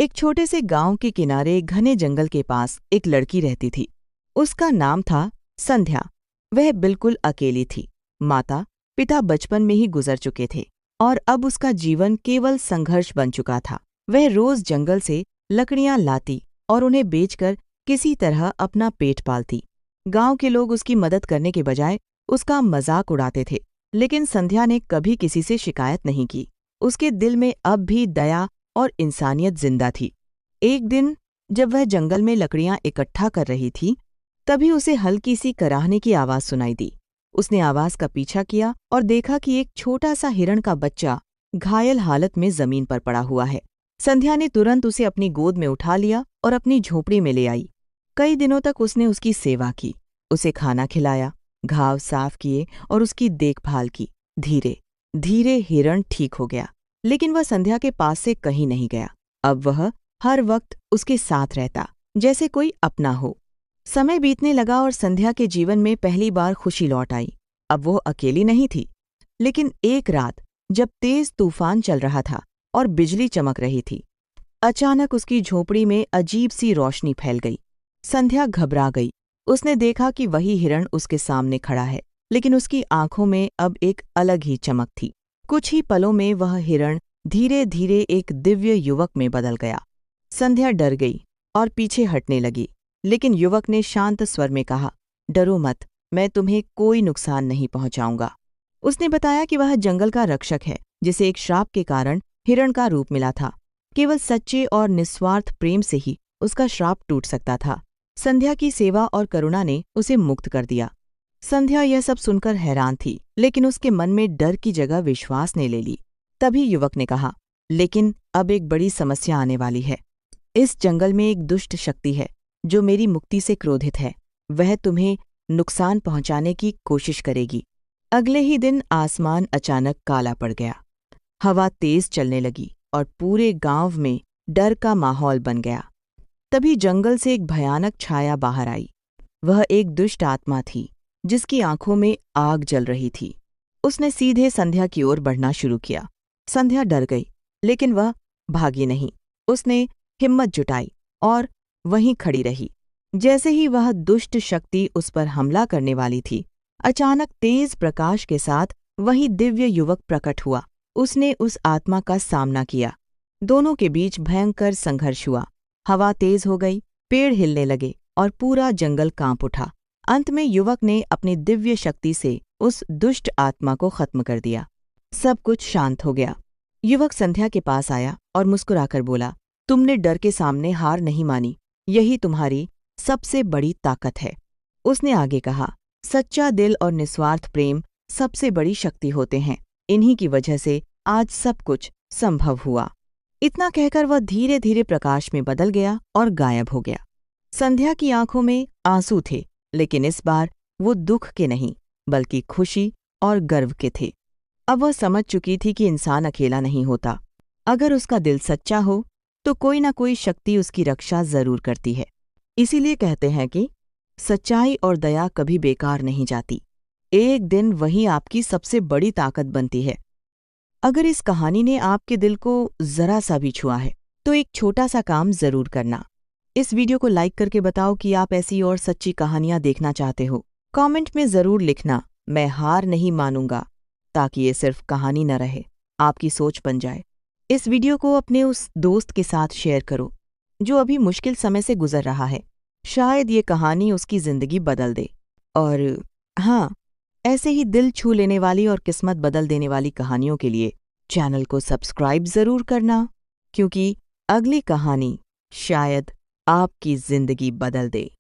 एक छोटे से गांव के किनारे घने जंगल के पास एक लड़की रहती थी। उसका नाम था संध्या। वह बिल्कुल अकेली थी। माता पिता बचपन में ही गुजर चुके थे और अब उसका जीवन केवल संघर्ष बन चुका था। वह रोज जंगल से लकड़ियां लाती और उन्हें बेचकर किसी तरह अपना पेट पालती। गांव के लोग उसकी मदद करने के बजाय उसका मजाक उड़ाते थे, लेकिन संध्या ने कभी किसी से शिकायत नहीं की। उसके दिल में अब भी दया और इंसानियत जिंदा थी। एक दिन जब वह जंगल में लकड़ियां इकट्ठा कर रही थी, तभी उसे हल्की सी कराहने की आवाज सुनाई दी। उसने आवाज का पीछा किया और देखा कि एक छोटा सा हिरण का बच्चा घायल हालत में जमीन पर पड़ा हुआ है। संध्या ने तुरंत उसे अपनी गोद में उठा लिया और अपनी झोपड़ी में ले आई। कई दिनों तक उसने उसकी सेवा की, उसे खाना खिलाया, घाव साफ किए और उसकी देखभाल की। धीरे धीरे हिरण ठीक हो गया, लेकिन वह संध्या के पास से कहीं नहीं गया। अब वह हर वक्त उसके साथ रहता, जैसे कोई अपना हो। समय बीतने लगा और संध्या के जीवन में पहली बार खुशी लौट आई। अब वो अकेली नहीं थी। लेकिन एक रात जब तेज तूफान चल रहा था और बिजली चमक रही थी, अचानक उसकी झोपड़ी में अजीब सी रोशनी फैल गई। संध्या घबरा गई। उसने देखा कि वही हिरण उसके सामने खड़ा है, लेकिन उसकी आंखों में अब एक अलग ही चमक थी। कुछ ही पलों में वह हिरण धीरे धीरे एक दिव्य युवक में बदल गया। संध्या डर गई और पीछे हटने लगी, लेकिन युवक ने शांत स्वर में कहा, डरो मत, मैं तुम्हें कोई नुकसान नहीं पहुंचाऊंगा। उसने बताया कि वह जंगल का रक्षक है, जिसे एक श्राप के कारण हिरण का रूप मिला था। केवल सच्चे और निस्वार्थ प्रेम से ही उसका श्राप टूट सकता था। संध्या की सेवा और करुणा ने उसे मुक्त कर दिया। संध्या यह सब सुनकर हैरान थी, लेकिन उसके मन में डर की जगह विश्वास ने ले ली। तभी युवक ने कहा, लेकिन अब एक बड़ी समस्या आने वाली है। इस जंगल में एक दुष्ट शक्ति है जो मेरी मुक्ति से क्रोधित है। वह तुम्हें नुकसान पहुंचाने की कोशिश करेगी। अगले ही दिन आसमान अचानक काला पड़ गया। हवा तेज चलने लगी और पूरे गांव में डर का माहौल बन गया। तभी जंगल से एक भयानक छाया बाहर आई। वह एक दुष्ट आत्मा थी, जिसकी आंखों में आग जल रही थी। उसने सीधे संध्या की ओर बढ़ना शुरू किया। संध्या डर गई, लेकिन वह भागी नहीं। उसने हिम्मत जुटाई और वहीं खड़ी रही। जैसे ही वह दुष्ट शक्ति उस पर हमला करने वाली थी, अचानक तेज प्रकाश के साथ वही दिव्य युवक प्रकट हुआ। उसने उस आत्मा का सामना किया। दोनों के बीच भयंकर संघर्ष हुआ। हवा तेज हो गई, पेड़ हिलने लगे और पूरा जंगल कांप उठा। अंत में युवक ने अपनी दिव्य शक्ति से उस दुष्ट आत्मा को खत्म कर दिया। सब कुछ शांत हो गया। युवक संध्या के पास आया और मुस्कुराकर बोला, तुमने डर के सामने हार नहीं मानी। यही तुम्हारी सबसे बड़ी ताकत है। उसने आगे कहा, सच्चा दिल और निस्वार्थ प्रेम सबसे बड़ी शक्ति होते हैं। इन्हीं की वजह से आज सब कुछ संभव हुआ। इतना कहकर वह धीरे धीरे प्रकाश में बदल गया और गायब हो गया। संध्या की आंखों में आंसू थे, लेकिन इस बार वो दुख के नहीं, बल्कि खुशी और गर्व के थे। अब वह समझ चुकी थी कि इंसान अकेला नहीं होता। अगर उसका दिल सच्चा हो तो कोई ना कोई शक्ति उसकी रक्षा जरूर करती है। इसीलिए कहते हैं कि सच्चाई और दया कभी बेकार नहीं जाती। एक दिन वही आपकी सबसे बड़ी ताकत बनती है। अगर इस कहानी ने आपके दिल को जरा सा भी छुआ है, तो एक छोटा सा काम जरूर करना। इस वीडियो को लाइक करके बताओ कि आप ऐसी और सच्ची कहानियां देखना चाहते हो। कमेंट में जरूर लिखना, मैं हार नहीं मानूंगा, ताकि ये सिर्फ कहानी न रहे, आपकी सोच बन जाए। इस वीडियो को अपने उस दोस्त के साथ शेयर करो जो अभी मुश्किल समय से गुजर रहा है। शायद ये कहानी उसकी जिंदगी बदल दे। और हाँ, ऐसे ही दिल छू लेने वाली और किस्मत बदल देने वाली कहानियों के लिए चैनल को सब्सक्राइब जरूर करना, क्योंकि अगली कहानी शायद आपकी जिंदगी बदल दे।